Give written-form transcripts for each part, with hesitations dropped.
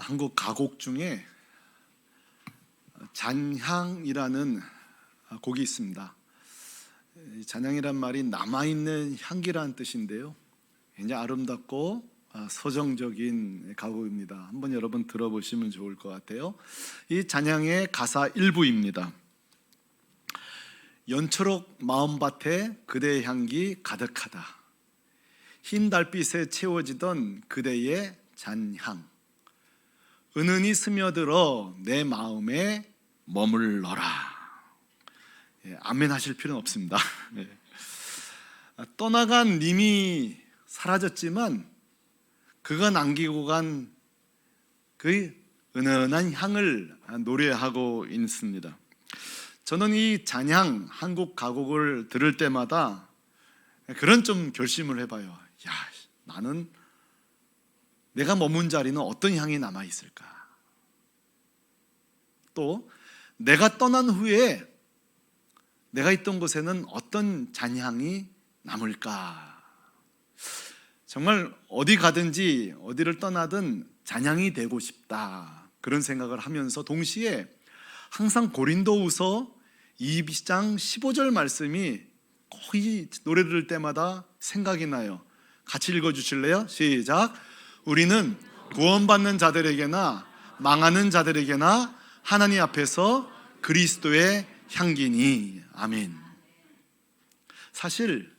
한국 가곡 중에 잔향이라는 곡이 있습니다. 잔향이란 말이 남아있는 향기라는 뜻인데요, 굉장히 아름답고 서정적인 가곡입니다. 한번 여러분 들어보시면 좋을 것 같아요. 이 잔향의 가사 일부입니다. 연초록 마음밭에 그대의 향기 가득하다. 흰 달빛에 채워지던 그대의 잔향, 은은히 스며들어 내 마음에 머물러라. 아멘 하실 필요는 없습니다. 떠나간 님이 사라졌지만 그가 남기고 간 그 은은한 향을 노래하고 있습니다. 저는 이 잔향 한국 가곡을 들을 때마다 그런 좀 결심을 해봐요. 야, 나는 내가 머문 자리는 어떤 향이 남아있을까? 또 내가 떠난 후에 내가 있던 곳에는 어떤 잔향이 남을까? 정말 어디 가든지 어디를 떠나든 잔향이 되고 싶다, 그런 생각을 하면서 동시에 항상 고린도후서 2장 15절 말씀이 거의 노래 들을 때마다 생각이 나요. 같이 읽어주실래요? 시작. 우리는 구원받는 자들에게나 망하는 자들에게나 하나님 앞에서 그리스도의 향기니. 아멘. 사실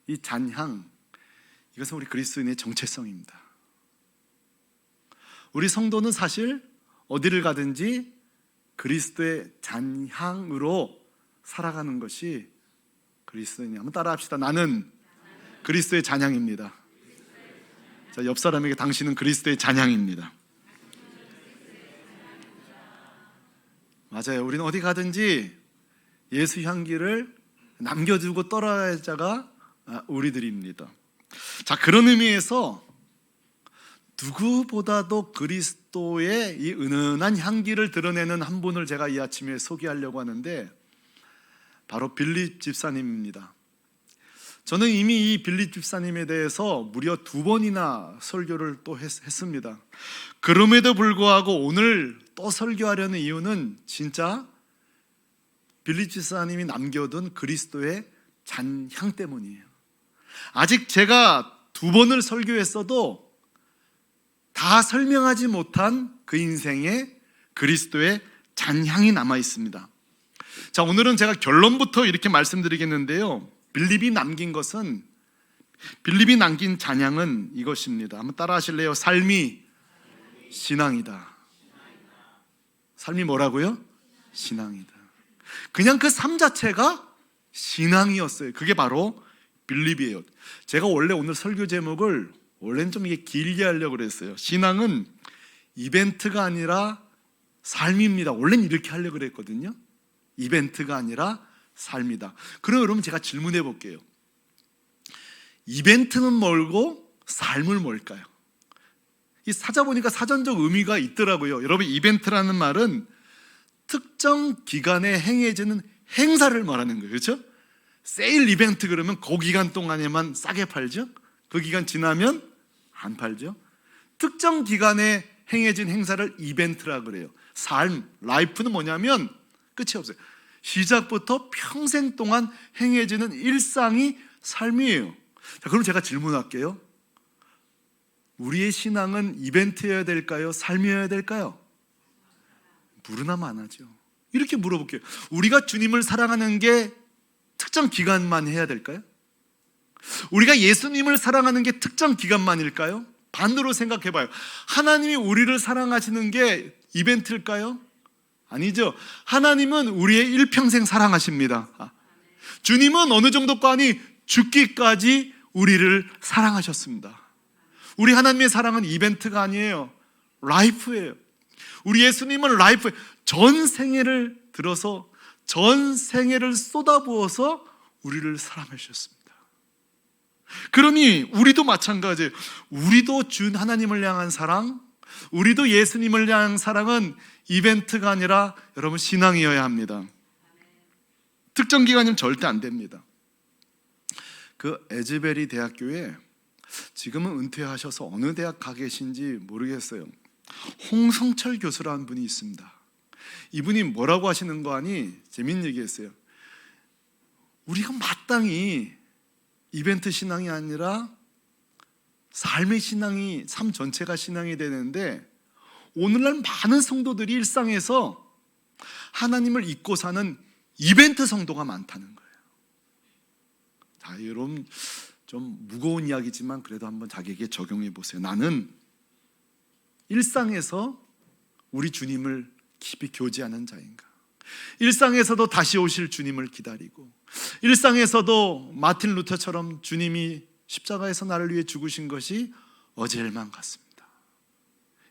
이 잔향, 이것은 우리 그리스도인의 정체성입니다. 우리 성도는 사실 어디를 가든지 그리스도의 잔향으로 살아가는 것이 그리스도인이에요. 한번 따라합시다. 나는 그리스도의 잔향입니다. 자, 옆 사람에게 당신은 그리스도의 잔향입니다. 맞아요. 우리는 어디 가든지 예수 향기를 남겨두고 떠나갈 자가 우리들입니다. 자, 그런 의미에서 누구보다도 그리스도의 이 은은한 향기를 드러내는 한 분을 제가 이 아침에 소개하려고 하는데, 바로 빌립 집사님입니다. 저는 이미 이 빌립 집사님에 대해서 무려 2번이나 설교를 또 했습니다. 그럼에도 불구하고 오늘 또 설교하려는 이유는 진짜 빌립 집사님이 남겨둔 그리스도의 잔향 때문이에요. 아직 제가 2번을 설교했어도 다 설명하지 못한 그 인생에 그리스도의 잔향이 남아 있습니다. 자, 오늘은 제가 결론부터 이렇게 말씀드리겠는데요, 빌립이 남긴 잔향은 이것입니다. 한번 따라 하실래요? 삶이 신앙이다. 삶이 뭐라고요? 신앙이다. 그냥 그 삶 자체가 신앙이었어요. 그게 바로 빌립이에요. 제가 원래 오늘 설교 제목을 원래는 좀 이게 길게 하려고 그랬어요. 신앙은 이벤트가 아니라 삶입니다. 원래는 이렇게 하려고 그랬거든요. 이벤트가 아니라 삶이다. 그럼 여러분, 제가 질문해 볼게요. 이벤트는 뭘고 삶은 뭘까요? 이 찾아보니까 사전적 의미가 있더라고요. 여러분, 이벤트라는 말은 특정 기간에 행해지는 행사를 말하는 거예요. 그렇죠? 세일 이벤트 그러면 그 기간 동안에만 싸게 팔죠? 그 기간 지나면 안 팔죠? 특정 기간에 행해진 행사를 이벤트라 그래요. 삶, 라이프는 뭐냐면 끝이 없어요. 시작부터 평생 동안 행해지는 일상이 삶이에요. 자, 그럼 제가 질문할게요. 우리의 신앙은 이벤트여야 될까요? 삶이어야 될까요? 물으나 마나죠. 이렇게 물어볼게요. 우리가 주님을 사랑하는 게 특정 기간만 해야 될까요? 우리가 예수님을 사랑하는 게 특정 기간만일까요? 반대로 생각해봐요. 하나님이 우리를 사랑하시는 게 이벤트일까요? 아니죠. 하나님은 우리의 일평생 사랑하십니다. 주님은 어느 정도까지 죽기까지 우리를 사랑하셨습니다. 우리 하나님의 사랑은 이벤트가 아니에요. 라이프예요. 우리 예수님은 라이프, 전 생애를 들어서 전 생애를 쏟아부어서 우리를 사랑하셨습니다. 그러니 우리도 마찬가지예요. 우리도 준 하나님을 향한 사랑, 우리도 예수님을 향한 사랑은 이벤트가 아니라 여러분 신앙이어야 합니다. 특정 기간이면 절대 안 됩니다. 그 에즈베리 대학교에 지금은 은퇴하셔서 어느 대학 가 계신지 모르겠어요. 홍성철 교수라는 분이 있습니다. 이분이 뭐라고 하시는 거 아니? 재밌는 얘기했어요. 우리가 마땅히 이벤트 신앙이 아니라 삶의 신앙이, 삶 전체가 신앙이 되는데 오늘날 많은 성도들이 일상에서 하나님을 잊고 사는 이벤트 성도가 많다는 거예요. 자, 여러분 좀 무거운 이야기지만 그래도 한번 자기에게 적용해 보세요. 나는 일상에서 우리 주님을 깊이 교제하는 자인가? 일상에서도 다시 오실 주님을 기다리고, 일상에서도 마틴 루터처럼 주님이 십자가에서 나를 위해 죽으신 것이 어제 일만 같습니다.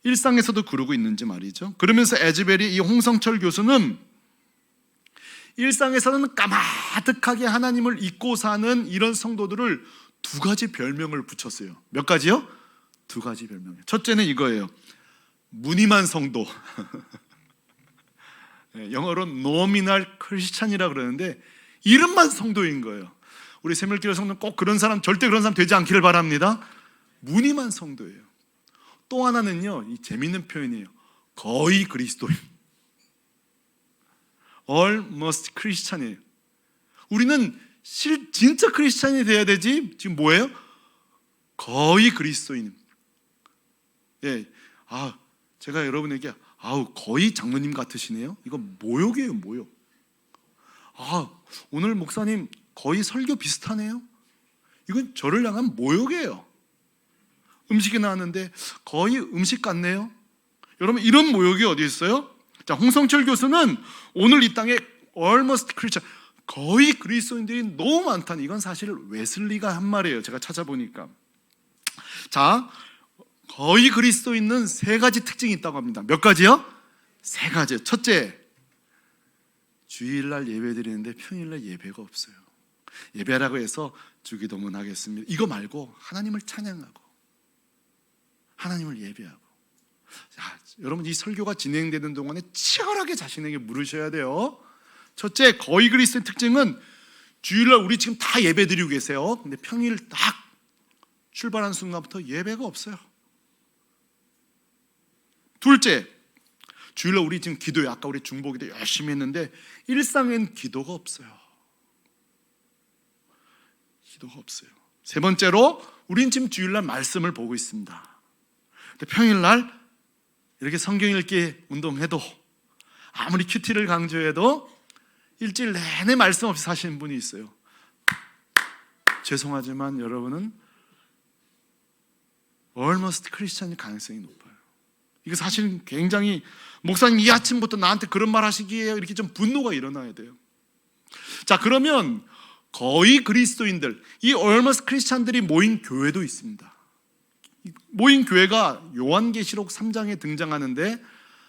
일상에서도 그러고 있는지 말이죠. 그러면서 에즈벨이, 이 홍성철 교수는 일상에서는 까마득하게 하나님을 잊고 사는 이런 성도들을 두 가지 별명을 붙였어요. 몇 가지요? 두 가지 별명이에요. 첫째는 이거예요. 무늬만 성도. 영어로 nominal Christian이라고 그러는데 이름만 성도인 거예요. 우리 새물교회 성도는 꼭 그런 사람, 절대 그런 사람 되지 않기를 바랍니다. 무늬만 성도예요. 또 하나는요, 이 재밌는 표현이에요. 거의 그리스도인. Almost Christian이에요. 우리는 진짜 크리스찬이 돼야 되지, 지금 뭐예요? 거의 그리스도인. 예, 제가 여러분에게 거의 장로님 같으시네요. 이거 모욕이에요, 모욕. 오늘 목사님 거의 설교 비슷하네요. 이건 저를 향한 모욕이에요. 음식이 나왔는데 거의 음식 같네요. 여러분, 이런 모욕이 어디 있어요? 자, 홍성철 교수는 오늘 이 땅에 almost Christian, 거의 그리스도인들이 너무 많다는, 이건 사실 웨슬리가 한 말이에요. 제가 찾아보니까. 자, 거의 그리스도인은 세 가지 특징이 있다고 합니다. 몇 가지요? 세 가지요. 첫째, 주일날 예배 드리는데 평일날 예배가 없어요. 예배라고 해서 주기도문 하겠습니다. 이거 말고 하나님을 찬양하고 하나님을 예배하고. 자, 여러분, 이 설교가 진행되는 동안에 치열하게 자신에게 물으셔야 돼요. 첫째, 거의 그리스도의 특징은 주일날 우리 지금 다 예배 드리고 계세요. 근데 평일 딱 출발한 순간부터 예배가 없어요. 둘째, 주일날 우리 지금 기도해. 아까 우리 중보기도 열심히 했는데 일상엔 기도가 없어요. 기도가 없어요. 세 번째로, 우린 지금 주일날 말씀을 보고 있습니다. 근데 평일날 이렇게 성경 읽기 운동해도, 아무리 큐티를 강조해도 일주일 내내 말씀 없이 사시는 분이 있어요. 죄송하지만 여러분은 almost Christian일 가능성이 높아요. 이거 사실은 굉장히, 목사님 이 아침부터 나한테 그런 말 하시기에 이렇게 좀 분노가 일어나야 돼요. 자, 그러면 거의 그리스도인들, 이 almost Christian들이 모인 교회도 있습니다. 모인 교회가 요한계시록 3장에 등장하는데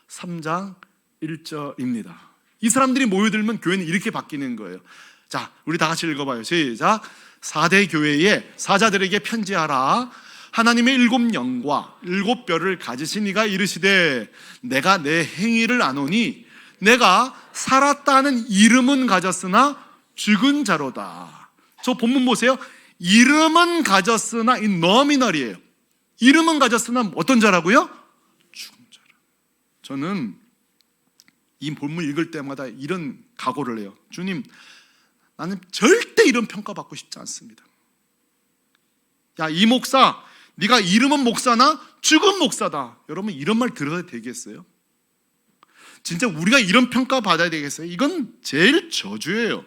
3장 1절입니다. 이 사람들이 모여들면 교회는 이렇게 바뀌는 거예요. 자, 우리 다 같이 읽어봐요. 시작. 4대 교회의 사자들에게 편지하라. 하나님의 7영과 7뼈를 가지신 이가 이르시되, 내가 내 행위를 아노니 내가 살았다는 이름은 가졌으나 죽은 자로다. 저 본문 보세요. 이름은 가졌으나, 이 너미널이에요. 이름은 가졌으나 어떤 자라고요? 죽은 자라. 저는 이 본문 읽을 때마다 이런 각오를 해요. 주님, 나는 절대 이런 평가받고 싶지 않습니다. 야, 이 목사, 네가 이름은 목사나 죽은 목사다. 여러분, 이런 말 들어도 되겠어요? 진짜 우리가 이런 평가 받아야 되겠어요? 이건 제일 저주예요.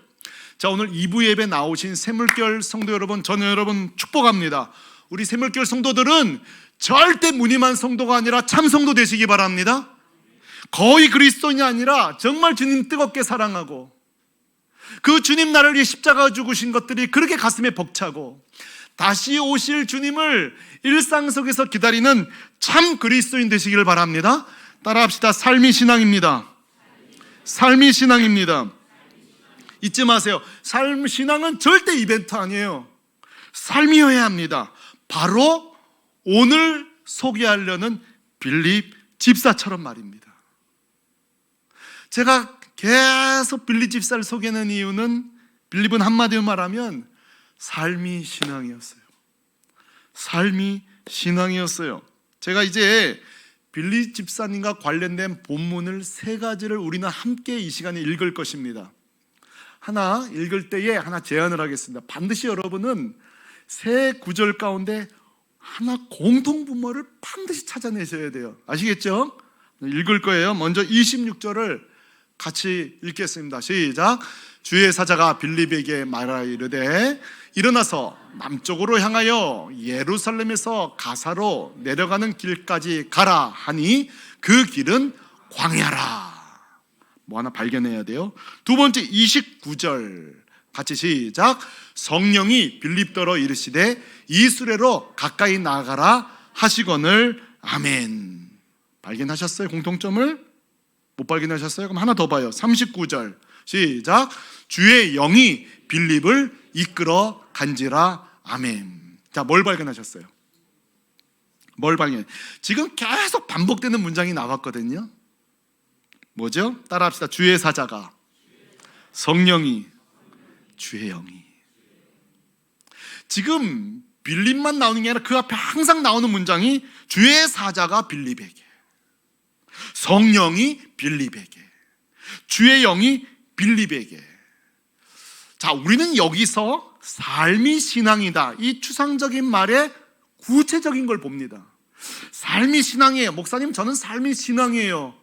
자, 오늘 2부 예배 나오신 새물결 성도 여러분, 저는 여러분 축복합니다. 우리 새물결 성도들은 절대 무늬만 성도가 아니라 참 성도 되시기 바랍니다. 거의 그리스도인이 아니라 정말 주님 뜨겁게 사랑하고, 그 주님 나를 위해 십자가 죽으신 것들이 그렇게 가슴에 벅차고, 다시 오실 주님을 일상 속에서 기다리는 참 그리스도인 되시기를 바랍니다. 따라합시다. 삶이 신앙입니다. 삶이 신앙입니다. 잊지 마세요. 삶 신앙은 절대 이벤트 아니에요. 삶이어야 합니다. 바로 오늘 소개하려는 빌립 집사처럼 말입니다. 제가 계속 빌립 집사를 소개하는 이유는, 빌립은 한마디로 말하면 삶이 신앙이었어요. 삶이 신앙이었어요. 제가 이제 빌리 집사님과 관련된 본문을 세 가지를 우리는 함께 이 시간에 읽을 것입니다. 하나 읽을 때에 하나 제안을 하겠습니다. 반드시 여러분은 세 구절 가운데 하나 공통분모를 반드시 찾아내셔야 돼요. 아시겠죠? 읽을 거예요. 먼저 26절을 같이 읽겠습니다. 시작. 주의 사자가 빌립에게 말하이르되 일어나서 남쪽으로 향하여 예루살렘에서 가사로 내려가는 길까지 가라 하니 그 길은 광야라. 뭐 하나 발견해야 돼요. 두 번째 29절 같이 시작. 성령이 빌립더러 이르시되 이수레로 가까이 나가라 하시거늘. 아멘. 발견하셨어요? 공통점을? 못 발견하셨어요? 그럼 하나 더 봐요. 39절 시작. 주의 영이 빌립을 이끌어 간지라. 아멘. 자, 뭘 발견하셨어요? 뭘 발견? 지금 계속 반복되는 문장이 나왔거든요. 뭐죠? 따라합시다. 주의 사자가, 성령이, 주의 영이. 지금 빌립만 나오는 게 아니라 그 앞에 항상 나오는 문장이 주의 사자가 빌립에게, 성령이 빌립에게, 주의 영이 빌립에게. 자, 우리는 여기서 삶이 신앙이다, 이 추상적인 말에 구체적인 걸 봅니다. 삶이 신앙이에요. 목사님, 저는 삶이 신앙이에요.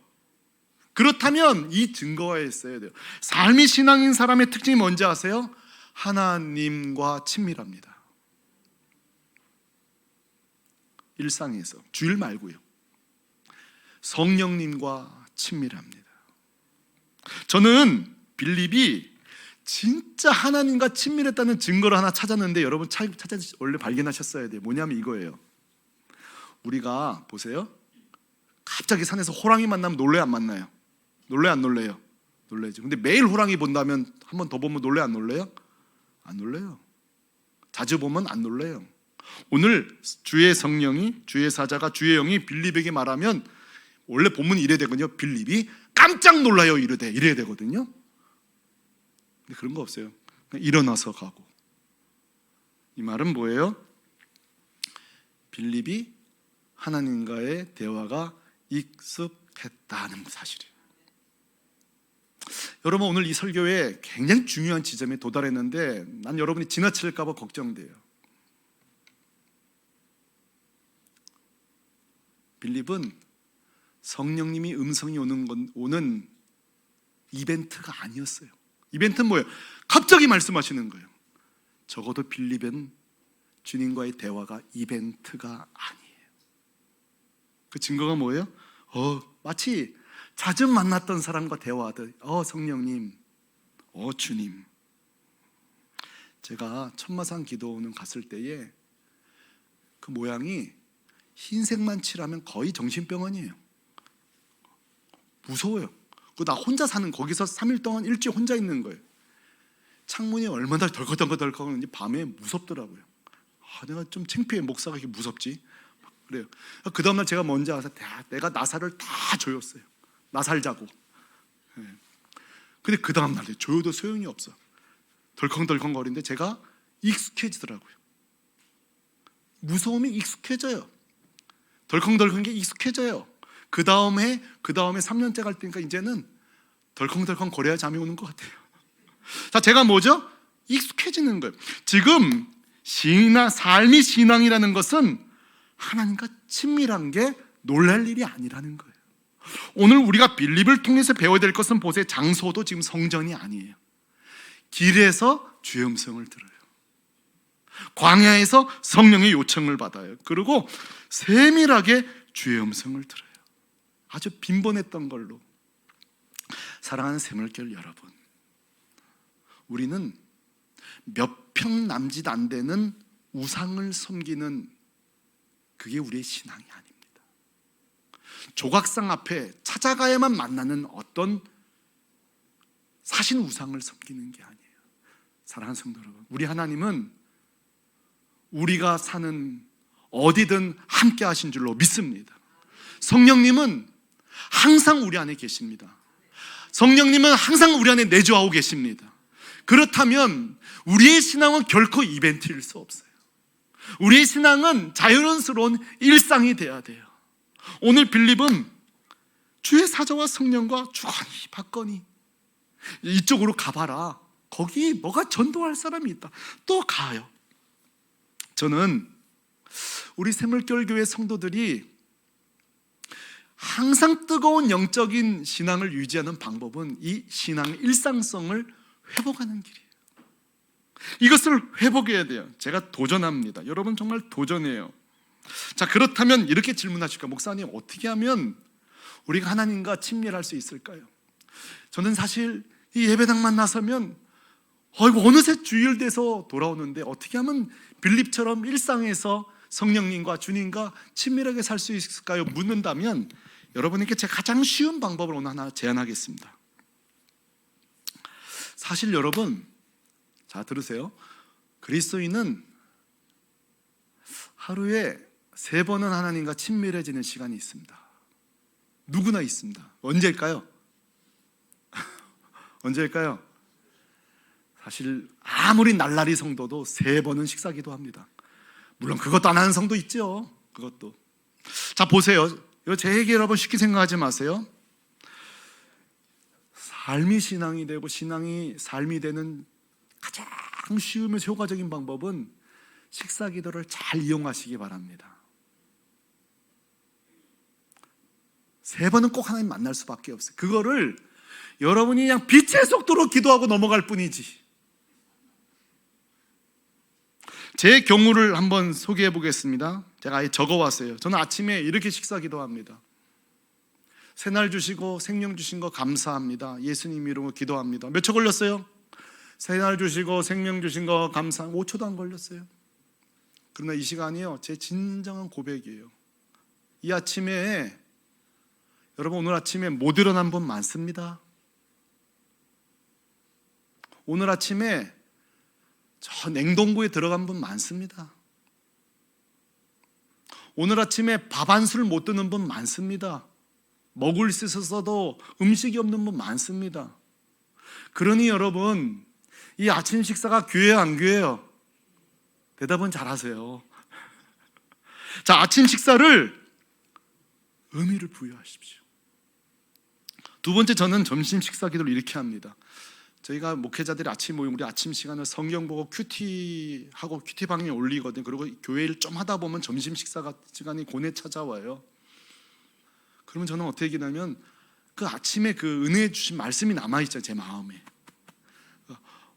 그렇다면 이 증거가 있어야 돼요. 삶이 신앙인 사람의 특징이 뭔지 아세요? 하나님과 친밀합니다. 일상에서, 주일 말고요. 성령님과 친밀합니다. 저는 빌립이 진짜 하나님과 친밀했다는 증거를 하나 찾았는데, 여러분 원래 발견하셨어야 돼요. 뭐냐면 이거예요. 우리가 보세요. 갑자기 산에서 호랑이 만나면 놀래요, 안 만나요? 놀래요, 안 놀래요? 놀래죠. 근데 매일 호랑이 본다면 한 번 더 보면 놀래요, 안 놀래요? 안 놀래요. 자주 보면 안 놀래요. 오늘 주의 성령이, 주의 사자가, 주의 영이 빌립에게 말하면 원래 본문이 이래야 되거든요. 빌립이 깜짝 놀라요 이래야 되거든요. 근데 그런 거 없어요. 그냥 일어나서 가고. 이 말은 뭐예요? 빌립이 하나님과의 대화가 익숙했다는 사실이에요. 여러분, 오늘 이 설교에 굉장히 중요한 지점에 도달했는데 난 여러분이 지나칠까 봐 걱정돼요. 빌립은 성령님이 음성이 오는 이벤트가 아니었어요. 이벤트는 뭐예요? 갑자기 말씀하시는 거예요. 적어도 빌립은 주님과의 대화가 이벤트가 아니에요. 그 증거가 뭐예요? 마치 자주 만났던 사람과 대화하듯, 성령님, 주님. 제가 천마산 기도원 갔을 때에 그 모양이 흰색만 칠하면 거의 정신병원이에요. 무서워요. 나 혼자 사는, 거기서 3일 동안 일주일 혼자 있는 거예요. 창문이 얼마나 덜컥덜컥하는지 밤에 무섭더라고요. 내가 좀 창피해. 목사가 이렇게 무섭지? 그래요. 그 다음날 제가 먼저 가서 내가 나사를 다 조였어요. 나살 자고. 근데 그 다음날 조여도 소용이 없어. 덜컹덜컹 거리는데 제가 익숙해지더라고요. 무서움이 익숙해져요. 덜컹덜컹 게 익숙해져요. 그 다음에 3년째 갈 때니까 이제는 덜컹덜컹 거려야 잠이 오는 것 같아요. 자, 제가 뭐죠? 익숙해지는 거예요. 지금 삶이 신앙이라는 것은 하나님과 친밀한 게 놀랄 일이 아니라는 거예요. 오늘 우리가 빌립을 통해서 배워야 될 것은, 보세요. 장소도 지금 성전이 아니에요. 길에서 주의 음성을 들어요. 광야에서 성령의 요청을 받아요. 그리고 세밀하게 주의 음성을 들어요. 아주 빈번했던 걸로. 사랑하는 새물결 여러분, 우리는 몇 평 남짓 안 되는 우상을 섬기는, 그게 우리의 신앙이 아닙니다. 조각상 앞에 찾아가야만 만나는 어떤 사신 우상을 섬기는 게 아니에요. 사랑하는 성도 여러분, 우리 하나님은 우리가 사는 어디든 함께 하신 줄로 믿습니다. 성령님은 항상 우리 안에 계십니다. 성령님은 항상 우리 안에 내주하고 계십니다. 그렇다면 우리의 신앙은 결코 이벤트일 수 없어요. 우리의 신앙은 자연스러운 일상이 돼야 돼요. 오늘 빌립은 주의 사자와 성령과 주거니 받거니 이쪽으로 가봐라. 거기 뭐가 전도할 사람이 있다. 또 가요. 저는 우리 샘물교회 교회 성도들이 항상 뜨거운 영적인 신앙을 유지하는 방법은 이 신앙의 일상성을 회복하는 길이에요. 이것을 회복해야 돼요. 제가 도전합니다. 여러분 정말 도전해요. 자, 그렇다면 이렇게 질문하실까? 목사님, 어떻게 하면 우리가 하나님과 친밀할 수 있을까요? 저는 사실 이 예배당만 나서면 어느새 주일 돼서 돌아오는데 어떻게 하면 빌립처럼 일상에서 성령님과 주님과 친밀하게 살 수 있을까요? 묻는다면 여러분에게 제가 가장 쉬운 방법을 오늘 하나 제안하겠습니다. 사실 여러분, 자 들으세요. 그리스도인은 하루에 3번은 하나님과 친밀해지는 시간이 있습니다. 누구나 있습니다. 언제일까요? 언제일까요? 사실 아무리 날라리 성도도 3번은 식사기도 합니다. 물론 그것도 안 하는 성도 있죠. 그것도. 자 보세요. 제 얘기 여러분 쉽게 생각하지 마세요. 삶이 신앙이 되고 신앙이 삶이 되는 가장 쉬우면서 효과적인 방법은 식사기도를 잘 이용하시기 바랍니다. 3번은 꼭 하나님 만날 수밖에 없어요. 그거를 여러분이 그냥 빛의 속도로 기도하고 넘어갈 뿐이지. 제 경우를 한번 소개해 보겠습니다. 제가 아예 적어왔어요. 저는 아침에 이렇게 식사 기도합니다. 새날 주시고 생명 주신 거 감사합니다. 예수님 이름으로 기도합니다. 몇 초 걸렸어요? 새날 주시고 생명 주신 거 감사. 5초도 안 걸렸어요. 그러나 이 시간이요, 제 진정한 고백이에요. 이 아침에 여러분, 오늘 아침에 못 일어난 분 많습니다. 오늘 아침에 저 냉동고에 들어간 분 많습니다. 오늘 아침에 밥 한 술 못 드는 분 많습니다. 먹을 수 있어서도 음식이 없는 분 많습니다. 그러니 여러분, 이 아침 식사가 귀해요, 안 귀해요? 대답은 잘하세요. 자, 아침 식사를 의미를 부여하십시오. 두 번째, 저는 점심 식사 기도를 이렇게 합니다. 저희가 목회자들이 아침 모임, 우리 아침 시간을 성경 보고 큐티하고 큐티방에 올리거든요. 그리고 교회를 좀 하다 보면 점심 식사 시간이 고뇌 찾아와요. 그러면 저는 어떻게 기도하면 그 아침에 그 은혜 주신 말씀이 남아있죠, 제 마음에.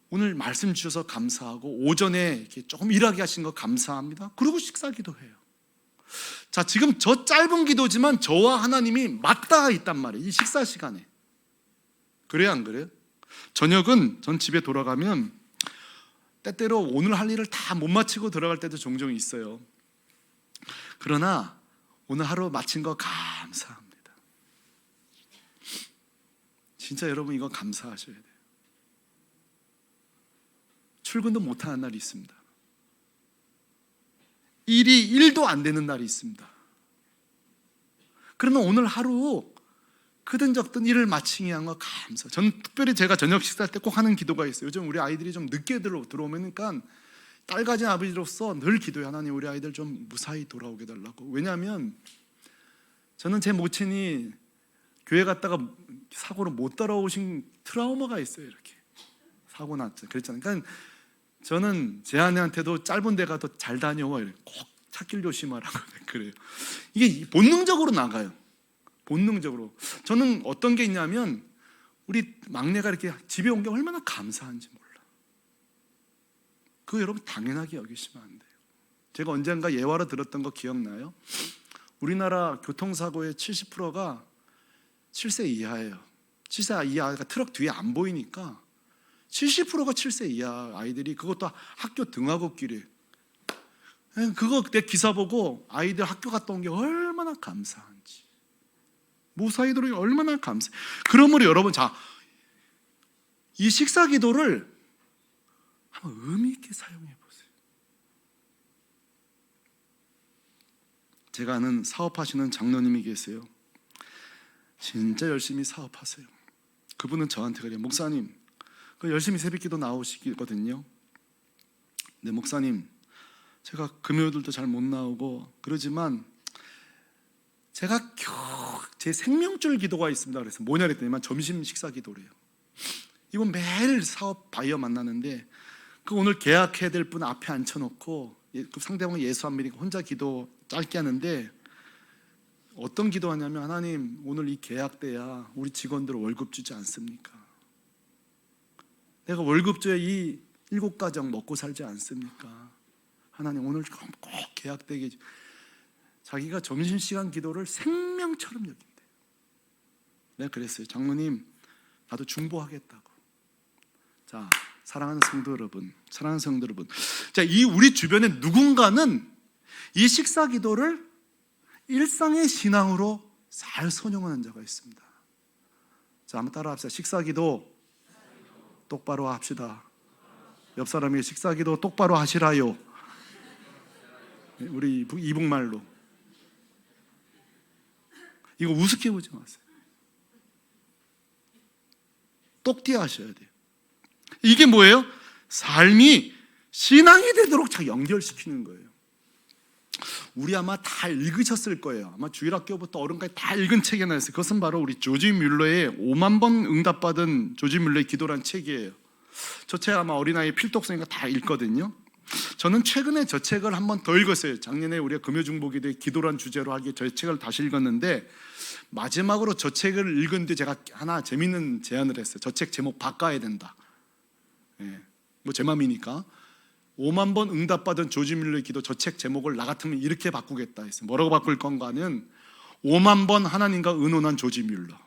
오늘 말씀 주셔서 감사하고 오전에 이렇게 조금 일하게 하신 거 감사합니다. 그리고 식사 기도해요. 자, 지금 저 짧은 기도지만 저와 하나님이 맞닿아 있단 말이에요, 이 식사 시간에. 그래요, 안 그래요? 저녁은 전 집에 돌아가면 때때로 오늘 할 일을 다 못 마치고 들어갈 때도 종종 있어요. 그러나 오늘 하루 마친 거 감사합니다. 진짜 여러분, 이거 감사하셔야 돼요. 출근도 못하는 날이 있습니다. 일이 1도 안 되는 날이 있습니다. 그러나 오늘 하루 크든 적든 일을 마치기 위한 거 감사. 저는 특별히 제가 저녁 식사할 때 꼭 하는 기도가 있어요. 요즘 우리 아이들이 좀 늦게 들어오니까 딸 가진 아버지로서 늘 기도해요. 하나님, 우리 아이들 좀 무사히 돌아오게 달라고. 왜냐하면 저는 제 모친이 교회 갔다가 사고로 못 따라오신 트라우마가 있어요. 이렇게 사고 났죠. 그랬잖아요. 그러니까 저는 제 아내한테도 짧은 데 가도 잘 다녀와, 이렇게 꼭 찾길 조심하라고 그래요. 이게 본능적으로 나가요. 본능적으로. 저는 어떤 게 있냐면 우리 막내가 이렇게 집에 온 게 얼마나 감사한지 몰라. 그거 여러분 당연하게 여기시면 안 돼요. 제가 언젠가 예화로 들었던 거 기억나요? 우리나라 교통사고의 70%가 7세 이하예요. 7세 이하가 트럭 뒤에 안 보이니까 70%가 7세 이하 아이들이, 그것도 학교 등하굣길에. 그거 내 기사 보고 아이들 학교 갔다 온 게 얼마나 감사한지, 무사히 들어오기 얼마나 감사해. 그러므로 여러분, 자, 이 식사 기도를 한번 의미 있게 사용해 보세요. 제가 아는 사업하시는 장로님이 계세요. 진짜 열심히 사업하세요. 그분은 저한테 그래요. 목사님, 열심히 새벽기도 나오시거든요. 네, 목사님, 제가 금요일도 잘 못 나오고 그러지만 제가 제 생명줄 기도가 있습니다. 그래서 뭐냐 그랬더니만 점심 식사 기도래요. 이건 매일 사업 바이어 만나는데 그 오늘 계약해야 될 분 앞에 앉혀놓고 그 상대방은 예수 안 믿으니까 혼자 기도 짧게 하는데 어떤 기도하냐면, 하나님 오늘 이 계약 때야 우리 직원들 월급 주지 않습니까? 내가 월급 줘야 이 7가정 먹고 살지 않습니까? 하나님 오늘 꼭 계약되게. 자기가 점심시간 기도를 생명처럼 여긴대. 내가 그랬어요. 장로님 나도 중보하겠다고. 자, 사랑하는 성도 여러분, 자, 이 우리 주변에 누군가는 이 식사 기도를 일상의 신앙으로 잘 선용하는 자가 있습니다. 자, 한번 따라합시다. 식사 기도 똑바로 합시다. 옆 사람이 식사 기도 똑바로 하시라요. 우리 이북말로. 이거 우습게 보지 마세요. 똑띠 하셔야 돼요. 이게 뭐예요? 삶이 신앙이 되도록 잘 연결시키는 거예요. 우리 아마 다 읽으셨을 거예요. 아마 주일학교부터 어른까지 다 읽은 책이 하나 있어요. 그것은 바로 우리 조지 뮬러의 5만 번 응답받은 조지 뮬러의 기도란 책이에요. 저 책 아마 어린아이 필독서니까 다 읽거든요. 저는 최근에 저 책을 한 번 더 읽었어요. 작년에 우리가 금요중보기도에 기도란 주제로 하기에 저 책을 다시 읽었는데, 마지막으로 저 책을 읽은데 제가 하나 재밌는 제안을 했어요. 저 책 제목 바꿔야 된다. 뭐 제 맘이니까. 5만 번 응답받은 조지 뮬러의 기도, 저 책 제목을 나 같으면 이렇게 바꾸겠다 했어요. 뭐라고 바꿀 건가 하면 5만 번 하나님과 의논한 조지 뮬러.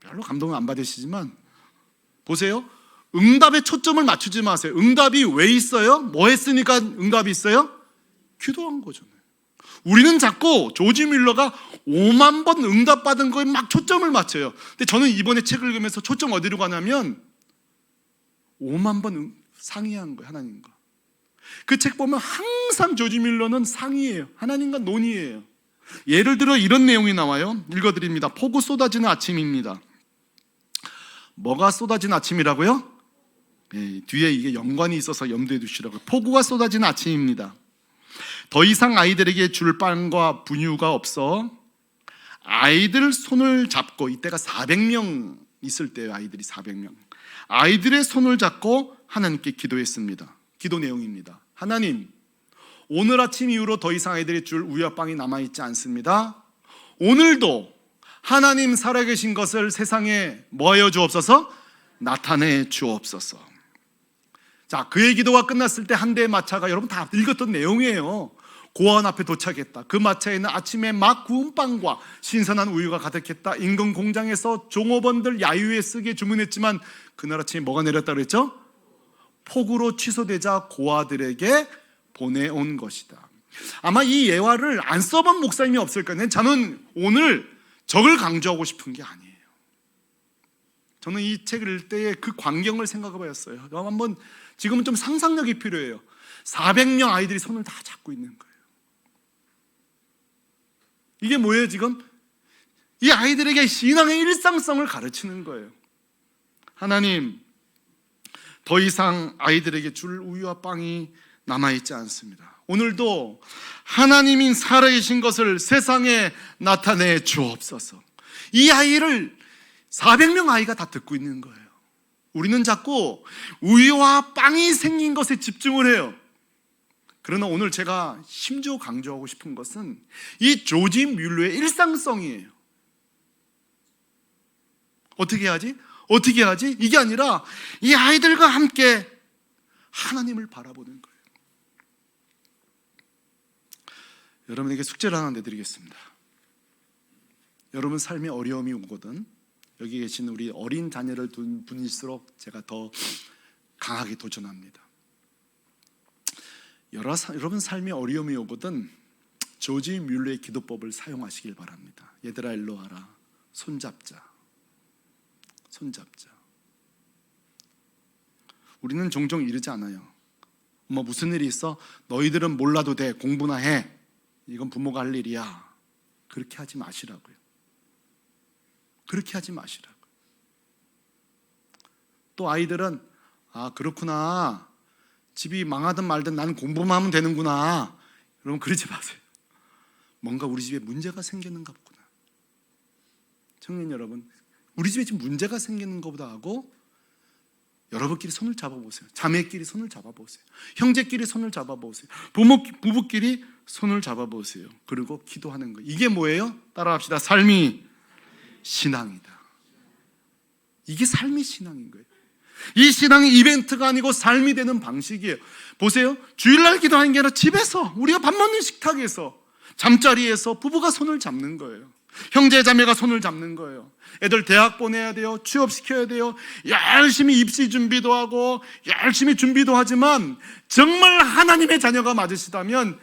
별로 감동을 안 받으시지만 보세요. 응답에 초점을 맞추지 마세요. 응답이 왜 있어요? 뭐 했으니까 응답이 있어요? 기도한 거잖아요. 우리는 자꾸 조지 뮬러가 5만 번 응답받은 거에 막 초점을 맞춰요. 근데 저는 이번에 책을 읽으면서 초점 어디로 가냐면 5만 번 상의한 거예요. 하나님과. 그 책 보면 항상 조지 뮬러는 상의예요. 하나님과 논의예요. 예를 들어 이런 내용이 나와요. 읽어드립니다. 폭우 쏟아지는 아침입니다. 뭐가 쏟아지는 아침이라고요? 뒤에 이게 연관이 있어서 염두에 두시라고요. 폭우가 쏟아지는 아침입니다. 더 이상 아이들에게 줄 빵과 분유가 없어 아이들 손을 잡고, 이때가 400명 있을 때예요. 아이들이 400명. 아이들의 손을 잡고 하나님께 기도했습니다. 기도 내용입니다. 하나님, 오늘 아침 이후로 더 이상 아이들이 줄 우유와 빵이 남아있지 않습니다. 오늘도 하나님 살아계신 것을 세상에 뭐하여 주옵소서? 나타내 주옵소서. 자, 그의 기도가 끝났을 때 한 대의 마차가, 여러분 다 읽었던 내용이에요. 고아원 앞에 도착했다. 그 마차에는 아침에 막 구운 빵과 신선한 우유가 가득했다. 인근 공장에서 종업원들 야유에 쓰게 주문했지만 그날 아침에 뭐가 내렸다 그랬죠? 폭우로 취소되자 고아들에게 보내온 것이다. 아마 이 예화를 안 써본 목사님이 없을 거예요. 저는 오늘 저걸 강조하고 싶은 게 아니에요. 저는 이 책을 읽을 때의 그 광경을 생각해 봤어요. 한번 지금은 좀 상상력이 필요해요. 400명 아이들이 손을 다 잡고 있는 거예요. 이게 뭐예요 지금? 이 아이들에게 신앙의 일상성을 가르치는 거예요. 하나님, 더 이상 아이들에게 줄 우유와 빵이 남아있지 않습니다. 오늘도 하나님인 살아계신 것을 세상에 나타내 주옵소서. 이 아이를 400명 아이가 다 듣고 있는 거예요. 우리는 자꾸 우유와 빵이 생긴 것에 집중을 해요. 그러나 오늘 제가 심지어 강조하고 싶은 것은 이 조지 뮬러의 일상성이에요. 어떻게 하지? 어떻게 하지? 이게 아니라 이 아이들과 함께 하나님을 바라보는 거예요. 여러분에게 숙제를 하나 내드리겠습니다. 여러분 삶에 어려움이 오거든 여기 계신 우리 어린 자녀를 둔 분일수록 제가 더 강하게 도전합니다. 여러분 삶에 어려움이 오거든 조지 뮬러의 기도법을 사용하시길 바랍니다. 얘들아 일로 와라. 손잡자. 우리는 종종 이러지 않아요. 엄마 무슨 일이 있어? 너희들은 몰라도 돼. 공부나 해. 이건 부모가 할 일이야. 그렇게 하지 마시라고요. 그렇게 하지 마시라고. 또 아이들은 그렇구나. 집이 망하든 말든 나는 공부만 하면 되는구나. 여러분 그러지 마세요. 뭔가 우리 집에 문제가 생기는가 보구나. 청년 여러분, 우리 집에 지금 문제가 생기는 것보다 하고 여러분끼리 손을 잡아보세요. 자매끼리 손을 잡아보세요. 형제끼리 손을 잡아보세요. 부부끼리 손을 잡아보세요. 그리고 기도하는 거예요. 이게 뭐예요? 따라합시다. 삶이 신앙이다. 이게 삶이 신앙인 거예요. 이 신앙이 이벤트가 아니고 삶이 되는 방식이에요. 보세요. 주일날 기도하는 게 아니라 집에서, 우리가 밥 먹는 식탁에서, 잠자리에서 부부가 손을 잡는 거예요. 형제 자매가 손을 잡는 거예요. 애들 대학 보내야 돼요. 취업시켜야 돼요. 열심히 입시 준비도 하고 열심히 준비도 하지만 정말 하나님의 자녀가 맞으시다면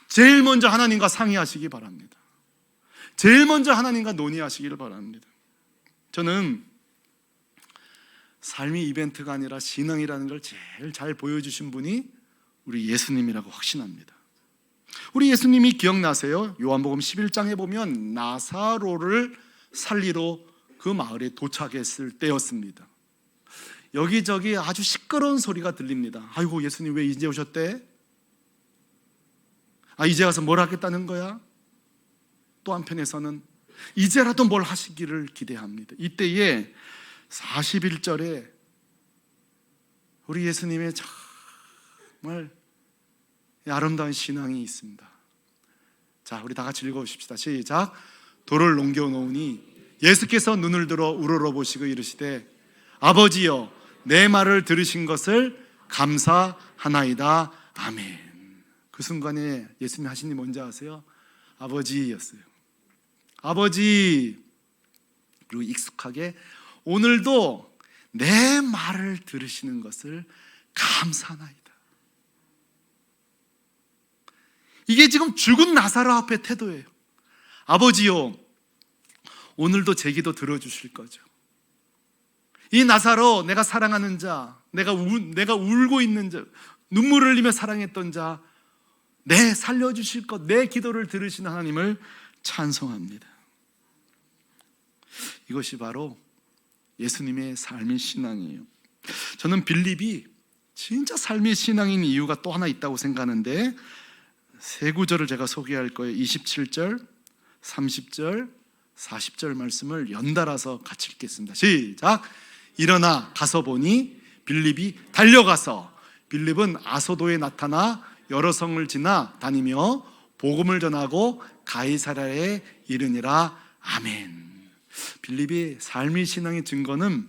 제일 먼저 하나님과 상의하시기 바랍니다. 제일 먼저 하나님과 논의하시기를 바랍니다. 저는 삶이 이벤트가 아니라 신앙이라는 걸 제일 잘 보여주신 분이 우리 예수님이라고 확신합니다. 우리 예수님이 기억나세요? 요한복음 11장에 보면 나사로를 살리러 그 마을에 도착했을 때였습니다. 여기저기 아주 시끄러운 소리가 들립니다. 아이고, 예수님 왜 이제 오셨대? 이제 와서 뭘 하겠다는 거야? 또 한편에서는 이제라도 뭘 하시기를 기대합니다. 이때에 41절에 우리 예수님의 정말 아름다운 신앙이 있습니다. 자, 우리 다 같이 읽어보십시다. 시작. 돌을 넘겨놓으니 예수께서 눈을 들어 우러러보시고 이르시되 아버지여, 내 말을 들으신 것을 감사하나이다. 아멘. 그 순간에 예수님 하신 일이 뭔지 아세요? 아버지였어요. 아버지. 그리고 익숙하게 오늘도 내 말을 들으시는 것을 감사하나이다. 이게 지금 죽은 나사로 앞의 태도예요. 아버지요, 오늘도 제 기도 들어주실 거죠. 이 나사로, 내가 사랑하는 자, 내가 울고 있는 자, 눈물을 흘리며 사랑했던 자, 살려주실 것, 내 기도를 들으시는 하나님을 찬송합니다. 이것이 바로 예수님의 삶의 신앙이에요. 저는 빌립이 진짜 삶의 신앙인 이유가 또 하나 있다고 생각하는데, 세 구절을 제가 소개할 거예요. 27절, 30절, 40절 말씀을 연달아서 같이 읽겠습니다. 시작. 일어나 가서 보니 빌립이 달려가서, 빌립은 아소도에 나타나 여러 성을 지나 다니며 복음을 전하고 가이사랴에 이르니라. 아멘. 빌립이 삶의 신앙의 증거는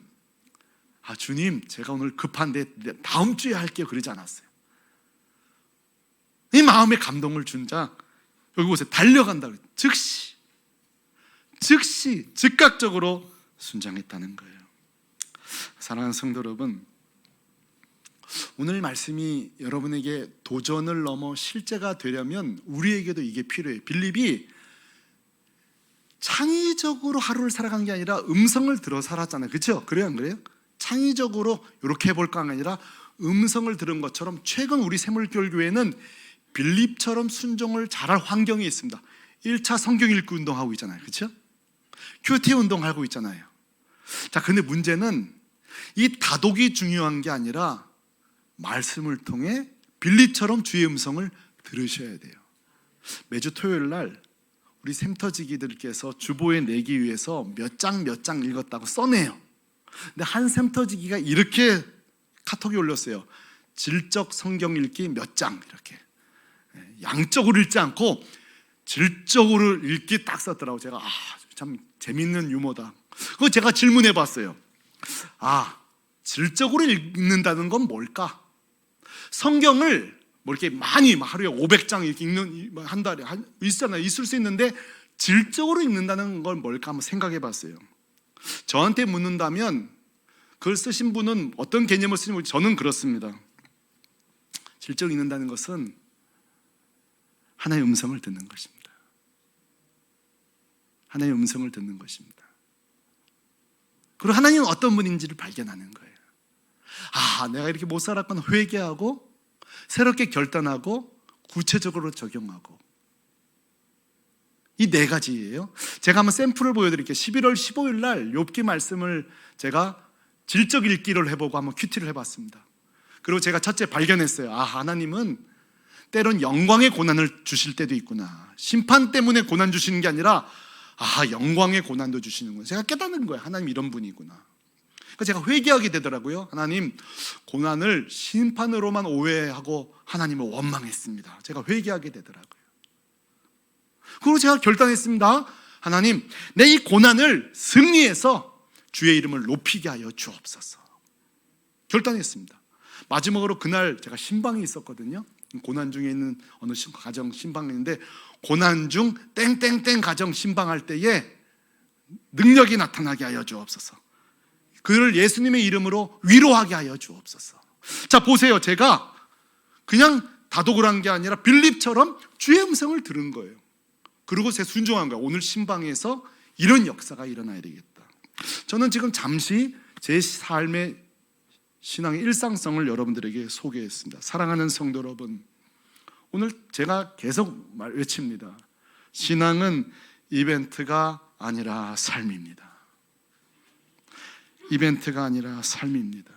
주님, 제가 오늘 급한데 다음 주에 할게요, 그러지 않았어요. 이 마음에 감동을 준 자, 여기 보세요. 달려간다. 즉시 즉각적으로 순종했다는 거예요. 사랑하는 성도 여러분, 오늘 말씀이 여러분에게 도전을 넘어 실제가 되려면 우리에게도 이게 필요해요. 빌립이 창의적으로 하루를 살아간 게 아니라 음성을 들어 살았잖아요. 그렇죠? 그래요, 안 그래요? 창의적으로 이렇게 해볼까 아니라 음성을 들은 것처럼 최근 우리 새물교회는 빌립처럼 순종을 잘할 환경이 있습니다. 1차 성경 읽기 운동하고 있잖아요. 그렇죠? 큐티 운동하고 있잖아요. 자, 근데 문제는 이 다독이 중요한 게 아니라 말씀을 통해 빌립처럼 주의 음성을 들으셔야 돼요. 매주 토요일 날 우리 샘터지기들께서 주보에 내기 위해서 몇 장 읽었다고 써내요. 근데 한 샘터지기가 이렇게 카톡이 올렸어요. 질적 성경 읽기 몇 장, 이렇게 양적으로 읽지 않고 질적으로 읽기 딱 썼더라고. 제가 참 재밌는 유머다. 그거 제가 질문해 봤어요. 질적으로 읽는다는 건 뭘까? 성경을 뭐 이렇게 많이 하루에 500장 이렇게 읽는, 한 달에 있을 수 있는데 질적으로 읽는다는 건 뭘까 한번 생각해 봤어요. 저한테 묻는다면 그걸 쓰신 분은 어떤 개념을 쓰는지 저는 그렇습니다. 질적으로 읽는다는 것은 하나의 음성을 듣는 것입니다. 하나의 음성을 듣는 것입니다. 그리고 하나님은 어떤 분인지를 발견하는 거예요. 내가 이렇게 못 살았구나 회개하고 새롭게 결단하고 구체적으로 적용하고, 이 네 가지예요. 제가 한번 샘플을 보여드릴게요. 11월 15일 날 욥기 말씀을 제가 질적 읽기를 해보고 한번 큐티를 해봤습니다. 그리고 제가 첫째 발견했어요. 하나님은 때론 영광의 고난을 주실 때도 있구나. 심판 때문에 고난 주시는 게 아니라 영광의 고난도 주시는구나. 제가 깨닫는 거예요. 하나님 이런 분이구나. 그러니까 제가 회개하게 되더라고요. 하나님, 고난을 심판으로만 오해하고 하나님을 원망했습니다. 제가 회개하게 되더라고요. 그리고 제가 결단했습니다. 하나님, 내 이 고난을 승리해서 주의 이름을 높이게 하여 주옵소서. 결단했습니다. 마지막으로 그날 제가 신방이 있었거든요. 고난 중에 있는 어느 가정 신방이 있는데, 고난 중 땡땡땡 가정 신방할 때에 능력이 나타나게 하여 주옵소서. 그를 예수님의 이름으로 위로하게 하여 주옵소서. 자, 보세요. 제가 그냥 다독을 한 게 아니라 빌립처럼 주의 음성을 들은 거예요. 그리고 제가 순종한 거예요. 오늘 신방에서 이런 역사가 일어나야 되겠다. 저는 지금 잠시 제 삶의 신앙의 일상성을 여러분들에게 소개했습니다. 사랑하는 성도 여러분, 오늘 제가 계속 외칩니다. 신앙은 이벤트가 아니라 삶입니다. 이벤트가 아니라 삶입니다.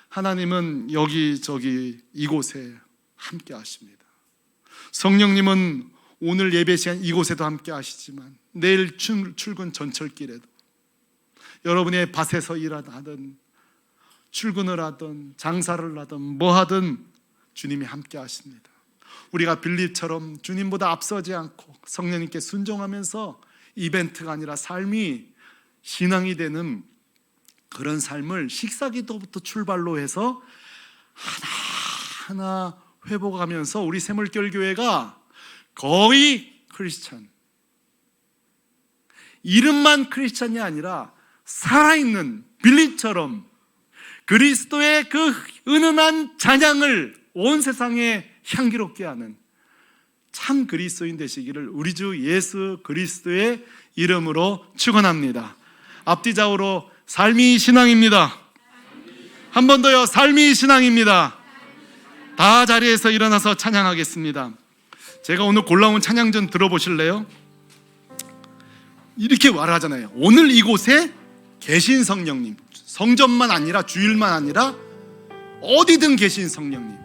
하나님은 여기저기 이곳에 함께 하십니다. 성령님은 오늘 예배 시간 이곳에도 함께 하시지만 내일 출근 전철길에도, 여러분의 밭에서 일하든 출근을 하든 장사를 하든 뭐 하든 주님이 함께 하십니다. 우리가 빌립처럼 주님보다 앞서지 않고 성령님께 순종하면서 이벤트가 아니라 삶이 신앙이 되는 그런 삶을 식사기도부터 출발로 해서 하나하나 회복하면서 우리 샘물결교회가 거의 크리스찬, 이름만 크리스찬이 아니라 살아있는 빌립처럼 그리스도의 그 은은한 찬양을 온 세상에 향기롭게 하는 참 그리스도인 되시기를 우리 주 예수 그리스도의 이름으로 축원합니다. 앞뒤좌우로 삶이 신앙입니다. 한 번 더요. 삶이 신앙입니다. 다 자리에서 일어나서 찬양하겠습니다. 제가 오늘 골라온 찬양전 들어보실래요? 이렇게 말하잖아요. 오늘 이곳에 계신 성령님, 성전만 아니라 주일만 아니라 어디든 계신 성령님,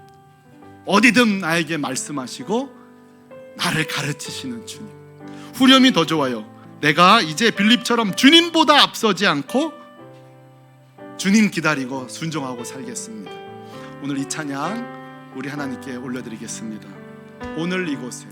어디든 나에게 말씀하시고 나를 가르치시는 주님. 후렴이 더 좋아요. 내가 이제 빌립처럼 주님보다 앞서지 않고 주님 기다리고 순종하고 살겠습니다. 오늘 이 찬양 우리 하나님께 올려드리겠습니다. 오늘 이곳에